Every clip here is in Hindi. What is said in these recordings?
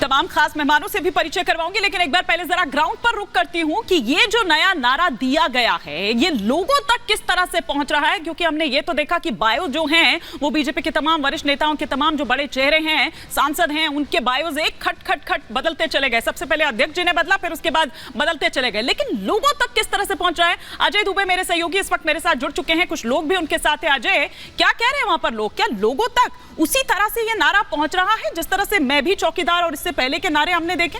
तमाम खास मेहमानों से भी परिचय करवाऊंगी, लेकिन एक बार पहले जरा ग्राउंड पर रुक करती हूं कि ये जो नया नारा दिया गया है ये लोगों तक किस तरह से पहुंच रहा है। क्योंकि हमने ये तो देखा कि बायो जो हैं वो बीजेपी के तमाम वरिष्ठ नेताओं के तमाम जो बड़े चेहरे हैं, सांसद हैं, उनके बायोज एक खट खट खट बदलते चले गए। सबसे पहले अध्यक्ष जी ने बदला, फिर उसके बाद बदलते चले गए, लेकिन लोगों तक किस तरह से पहुंच रहा है। अजय दुबे मेरे सहयोगी इस वक्त मेरे साथ जुड़ चुके हैं, कुछ लोग भी उनके साथ हैं। अजय, क्या कह रहे हैं वहां पर लोग? क्या लोगों तक उसी तरह से ये नारा पहुंच रहा है जिस तरह से मैं भी चौकीदार और इससे पहले के नारे हमने देखे?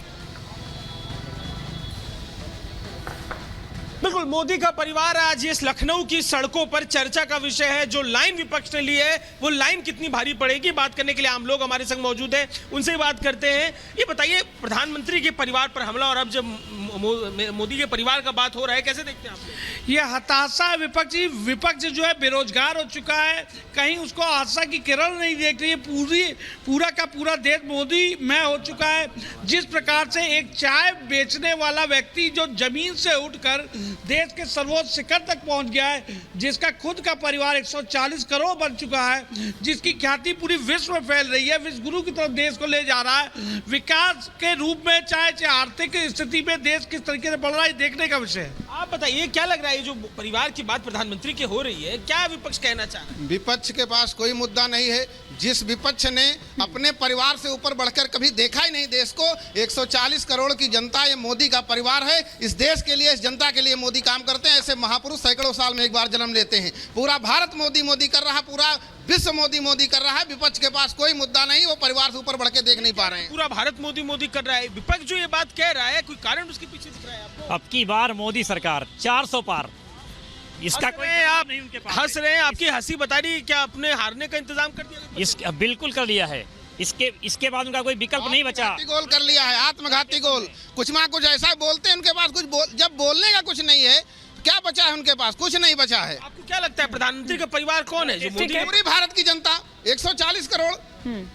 बिल्कुल, मोदी का परिवार आज इस लखनऊ की सड़कों पर चर्चा का विषय है। जो लाइन विपक्ष ने ली है वो लाइन कितनी भारी पड़ेगी, बात करने के लिए आम लोग हमारे संग मौजूद हैं, उनसे बात करते हैं। ये बताइए, प्रधानमंत्री के परिवार पर हमला और अब जब मोदी के परिवार का बात हो रहा है, कैसे देखते हैं आप? ये हताशा विपक्ष जो है बेरोजगार हो चुका है, कहीं उसको आशा की किरण नहीं देख रही है। पूरा का पूरा देश मोदी में हो चुका है। जिस प्रकार से एक चाय बेचने वाला व्यक्ति जो जमीन से उठकर देश के सर्वोच्च शिखर तक पहुंच गया है, जिसका खुद का परिवार 140 करोड़ बन चुका है, जिसकी ख्याति पूरी विश्व में फैल रही है, विश्व गुरु की तरफ देश को ले जा रहा है विकास के रूप में, चाहे आर्थिक स्थिति में देश किस तरीके से बढ़ रहा है, देखने का विषय है। आप बताइए, क्या लग रहा है जो परिवार की बात प्रधानमंत्री की हो रही है, क्या विपक्ष कहना चाह रहा है? विपक्ष के पास कोई मुद्दा नहीं है। जिस विपक्ष ने अपने परिवार से ऊपर बढ़कर कभी देखा ही नहीं देश को, 140 करोड़ की जनता ये मोदी का परिवार है। इस देश के लिए, इस जनता के लिए मोदी काम करते हैं। ऐसे महापुरुष सैकड़ों साल में एक बार जन्म लेते हैं। पूरा भारत मोदी मोदी कर रहा है, पूरा विश्व मोदी मोदी कर रहा है। विपक्ष के पास कोई मुद्दा नहीं, वो परिवार से ऊपर बढ़ के देख नहीं पा रहे हैं। पूरा भारत मोदी मोदी कर रहा है, विपक्ष जो ये बात कह रहा है, कोई कारण उसके पीछे दिख रहा है आपको? अब की बार मोदी सरकार 400 पार, इसका कोई आप नहीं उनके पास। हंस रहे हैं, आपकी हंसी बता रही है, क्या अपने हारने का इंतजाम कर दिया? बिल्कुल कर लिया है। इसके बाद उनका कोई विकल्प नहीं बचा। गोल कर लिया है, आत्मघाती गोल। कुछ ना कुछ ऐसा बोलते हैं, उनके पास जब बोलने का कुछ नहीं है, क्या बचा है उनके पास? कुछ नहीं बचा है। आपको क्या लगता है प्रधानमंत्री का परिवार कौन है? जो मोदी, पूरी भारत की जनता, 140 करोड़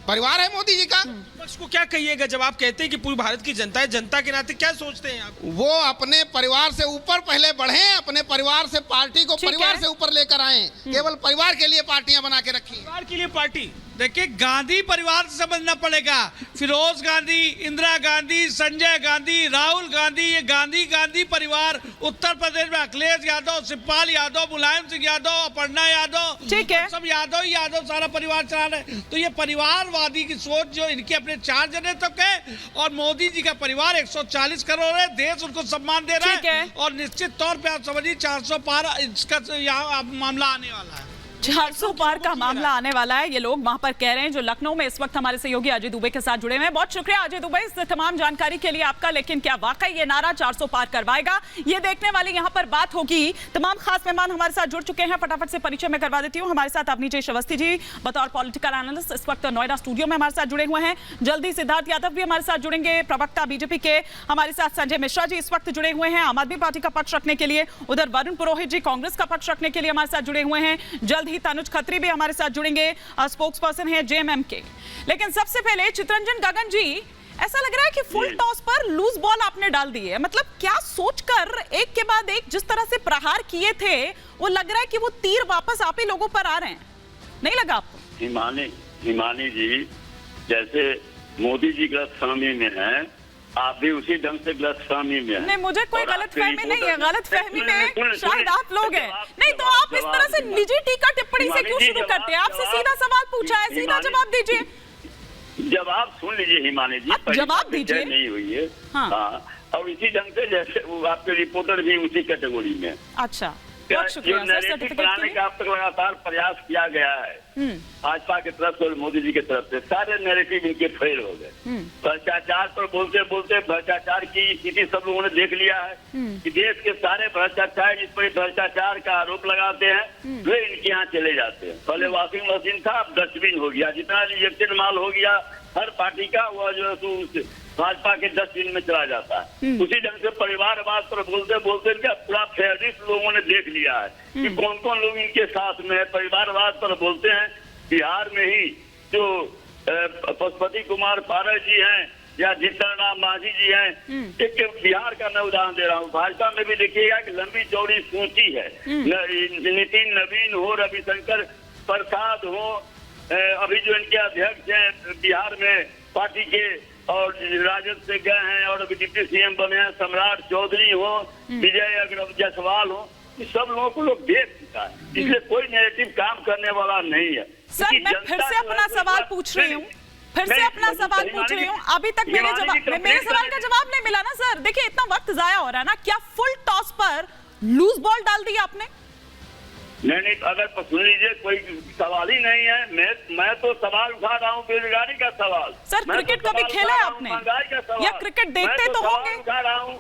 परिवार है मोदी जी का। उसको क्या कहिएगा जब आप कहते हैं कि पूरी भारत की जनता है, जनता के नाते क्या सोचते हैं आप? वो अपने परिवार से ऊपर पहले बढ़े, अपने परिवार से पार्टी को परिवार से ऊपर लेकर आए। केवल परिवार के लिए पार्टियां बना के रखी। परिवार के लिए पार्टी? देखिए, गांधी परिवार से समझना पड़ेगा। फिरोज गांधी, इंदिरा गांधी, संजय गांधी, राहुल गांधी, ये गांधी परिवार। उत्तर प्रदेश में अखिलेश यादव, शिवपाल यादव, मुलायम सिंह यादव, अपर्णा यादव, ठीक है, सब यादव सारा परिवार चला रहे। तो ये परिवारवादी की सोच जो इनके अपने 4 जने तक है, और मोदी जी का परिवार 140 करोड़ है, देश उनको सम्मान दे रहा है। और निश्चित तौर पे आप समझिए 400 पार इसका यहाँ मामला आने वाला है। 400 पार का मामला आने वाला है, ये लोग वहां पर कह रहे हैं, जो लखनऊ में इस वक्त हमारे सहयोगी अजय दुबे के साथ जुड़े हुए हैं। बहुत शुक्रिया अजय दुबे इस तमाम जानकारी के लिए आपका। लेकिन क्या वाकई ये नारा 400 पार करवाएगा, ये देखने वाली यहां पर बात होगी। तमाम खास मेहमान हमारे साथ जुड़ चुके हैं, फटाफट से परिचय में करवा देती हूँ। हमारे साथ अवनी अवस्थी जी बतौर पॉलिटिकल एनालिस्ट इस वक्त नोएडा स्टूडियो में हमारे साथ जुड़े हुए हैं। जल्दी सिद्धार्थ यादव भी हमारे साथ जुड़ेंगे, प्रवक्ता बीजेपी के। हमारे साथ संजय मिश्रा जी इस वक्त जुड़े हुए हैं आम आदमी पार्टी का पक्ष रखने के लिए। उधर वरुण पुरोहित जी कांग्रेस का पक्ष रखने के लिए हमारे साथ जुड़े हुए हैं। जल्द ही तनुज खत्री हमारे साथ जुड़ेंगे, स्पोक्स पर्सन है जेएमएम के। लेकिन सबसे पहले चितरंजन गगन जी, ऐसा लग रहा है कि फुल टॉस पर लूज बॉल आपने डाल दी है। मतलब क्या सोचकर एक के बाद एक जिस तरह से प्रहार किए थे, वो लग रहा है कि वो तीर वापस आप ही लोगों पर आ रहे हैं, नहीं लगा आपको? हिमानी जी, जैसे मोदी जी गलतफहमी में है, आप भी उसी ढंग से गलतफहमी में हैं। नहीं, मुझे कोई गलतफहमी नहीं है। गलतफहमी में शायद आप लोग हैं। नहीं तो आप इस तरह से निजी टीका टिप्पणी से क्यों शुरू करते हैं? आपसे सीधा सवाल पूछा है, सीधा जवाब दीजिए। जवाब सुन लीजिए हिमानी जी, जवाब दीजिए। नहीं हुई है। हाँ। और इसी ढंग से जैसे वो आपके रिपोर्टर भी उसी कैटेगरी में। अच्छा, जो नैरेटिव बनाने का अब तक लगातार प्रयास किया गया है भाजपा की तरफ से और मोदी जी की तरफ से, सारे नैरेटिव इनके फेल हो गए। भ्रष्टाचार पर बोलते बोलते भ्रष्टाचार की स्थिति सब लोगों ने देख लिया है कि देश के सारे भ्रष्टाचार जिस पर भ्रष्टाचार का आरोप लगाते हैं वे इनके यहाँ चले जाते हैं। पहले वॉशिंग मशीन था, अब डस्टबिन हो गया। जितना रिजेक्टेड माल हो गया हर पार्टी का, वह जो है भाजपा के डस्टबिन में चला जाता है। उसी ढंग से परिवारवाद पर बोलते बोलते इनका पूरा फेवरिट लोगों ने देख लिया है कि कौन कौन लोग इनके साथ में है। परिवारवाद पर बोलते हैं, बिहार में ही जो पशुपति कुमार पारस जी हैं या जीतन राम मांझी जी हैं, एक बिहार का मैं उदाहरण दे रहा हूँ। भाजपा में भी देखिएगा कि लंबी चौड़ी सूची है। नितिन नवीन हो, रविशंकर प्रसाद हो, अभी जो इनके अध्यक्ष हैं बिहार में पार्टी के और राजद से गए हैं और अभी डिप्टी सीएम बने हैं, सम्राट चौधरी हो, विजय अग्रवाल जायसवाल हो, ये सब लोगों को लोग देख चुका है, इसलिए कोई नेगेटिव काम करने वाला नहीं है। सर मैं फिर से अपना सवाल पूछ रही हूँ, अभी तक मेरे सवाल का जवाब नहीं मिला ना सर। देखिए इतना वक्त जाया हो रहा है ना, क्या फुल टॉस पर लूज बॉल डाल दिया आपने? नहीं, अगर सुन लीजिए, कोई सवाल ही नहीं है। मैं तो सवाल उठा रहा हूँ बेरोजगारी का सवाल। सर क्रिकेट कभी खेला है आपने, या क्रिकेट देखते तो होंगे,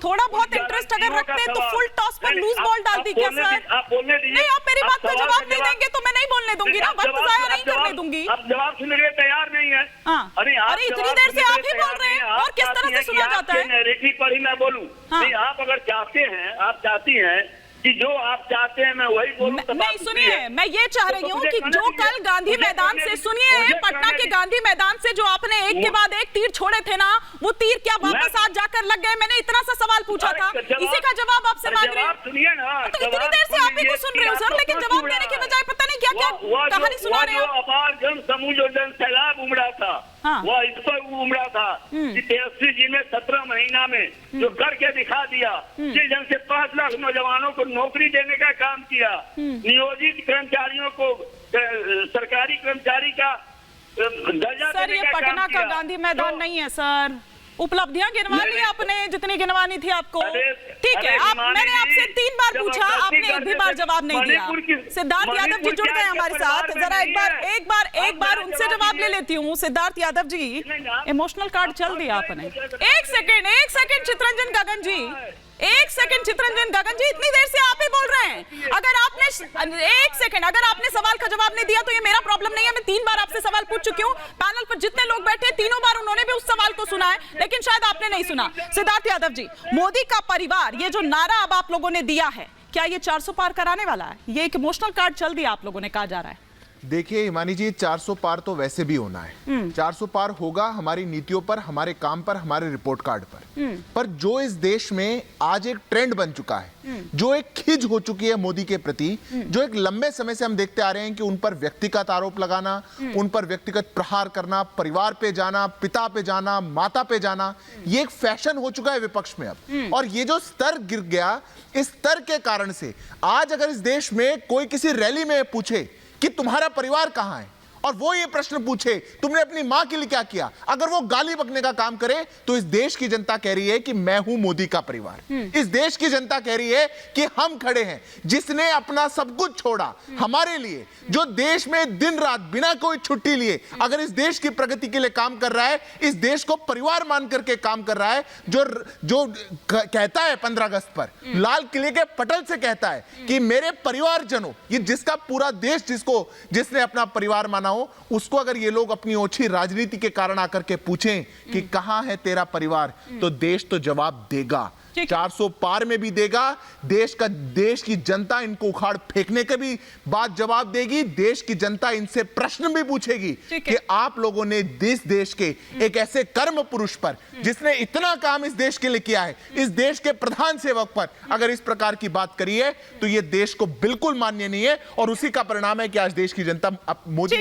थोड़ा बहुत इंटरेस्ट अगर रखते हैं तो फुल टॉस पर लूज बॉल डाल दी क्या सर? आप बोलने दीजिए। नहीं, आप मेरी बात का जवाब नहीं देंगे तो मैं नहीं बोलने दूंगी ना, वक्त जाया नहीं करने दूंगी। आप जवाब सुनने के तैयार नहीं है। अरे इतनी देर से आप ही बोल रहे हैं, और किस तरह से सुना जाता है? नैरेटिव पर ही मैं बोलूं। नहीं, आप अगर चाहते हैं, आप चाहती हैं कि जो आप चाहते हैं मैं वही बोलूं। नहीं सुनिए, मैं ये चाह रही हूँ कि जो कल गांधी मैदान से, सुनिए, पटना के गांधी मैदान से जो आपने एक के बाद एक तीर छोड़े थे ना, वो तीर क्या वापस आज जाकर लग गए? मैंने इतना सा सवाल पूछा था, इसी का जवाब आपसे मांग रही हूँ। सुनिए ना, तो इतनी देर से आप ही को सुन रहे हो सर, लेकिन जवाब देने के बजाय पता नहीं क्या क्या कहानी सुना रहे हो। अपार जन समूह जो जन सैलाब उमड़ा था, वह इस पर उमड़ा था कि तेजस्वी जी ने 17 महीना में जो करके दिखा दिया, जिस जन से 5 लाख नौजवानों को नौकरी देने का काम किया, नियोजित कर्मचारियों को सरकारी कर्मचारी का दर्जा सर देने ये का पटना काम का किया। गांधी मैदान नहीं है सर, उपलब्धियां गिनवा ली आपने जितनी गिनवानी थी आपको। ठीक है, आप, मैंने आपसे 3 बार पूछा, आपने एक भी बार जवाब नहीं दिया। सिद्धार्थ यादव जी जुड़ गए हमारे साथ, जरा एक बार उनसे जवाब ले लेती हूँ। सिद्धार्थ यादव जी, इमोशनल कार्ड चल दिया आपने। एक सेकंड चित्रंजन गगन जी, एक सेकंड चित्रंजन गगन जी, इतनी देर से आप ही बोल रहे हैं। अगर आपने एक सेकंड, अगर आपने सवाल का जवाब नहीं दिया तो ये मेरा प्रॉब्लम नहीं है। मैं 3 बार आपसे सवाल पूछ चुकी हूँ, पैनल पर जितने लोग बैठे तीनों बार उन्होंने भी उस सवाल को सुना है, लेकिन शायद आपने नहीं सुना। सिद्धार्थ यादव जी, मोदी का परिवार, ये जो नारा अब आप लोगों ने दिया है, क्या ये 400 पार कराने वाला है? ये एक इमोशनल कार्ड चल दिया आप लोगों ने, कहा जा रहा है। देखिए हिमानी जी, 400 पार तो वैसे भी होना है। 400 पार होगा हमारी नीतियों पर, हमारे काम पर, हमारे रिपोर्ट कार्ड पर जो इस देश में आज एक ट्रेंड बन चुका है, जो एक खिज हो चुकी है मोदी के प्रति, जो एक लंबे समय से हम देखते आ रहे हैं कि उन पर व्यक्तिगत आरोप लगाना, उन पर व्यक्तिगत प्रहार करना, परिवार पे जाना, पिता पे जाना, माता पे जाना, ये एक फैशन हो चुका है विपक्ष में अब। और ये जो स्तर गिर गया, इस स्तर के कारण से आज अगर इस देश में कोई किसी रैली में पूछे कि तुम्हारा परिवार कहां है, और वो ये प्रश्न पूछे तुमने अपनी मां के लिए क्या किया, अगर वो गाली बकने का काम करे, तो इस देश की जनता कह रही है कि मैं हूं मोदी का परिवार। इस देश की जनता कह रही है कि हम खड़े हैं, जिसने अपना सब कुछ छोड़ा हमारे लिए, जो देश में दिन रात बिना कोई छुट्टी लिए अगर इस देश की प्रगति के लिए काम कर रहा है, इस देश को परिवार मान करके काम कर रहा है, जो कहता है 15 अगस्त पर लाल किले के पटल से कहता है कि मेरे परिवारजनों, ये जिसका पूरा देश जिसने अपना परिवार माना, उसको अगर ये लोग अपनी ओछी राजनीति के कारण आकर के पूछें कि कहां है तेरा परिवार, तो देश तो जवाब देगा। 400 पार में भी देगा, देश की जनता इनको उखाड़ फेंकने के भी बात जवाब देगी। देश की जनता इनसे प्रश्न भी पूछेगी कि आप लोगों ने देश के एक ऐसे कर्म पुरुष पर, जिसने इतना काम इस देश के लिए किया है, इस देश के प्रधान सेवक पर अगर इस प्रकार की बात करी है, तो यह देश को बिल्कुल मान्य नहीं है। और उसी का परिणाम है कि आज देश की जनता मोदी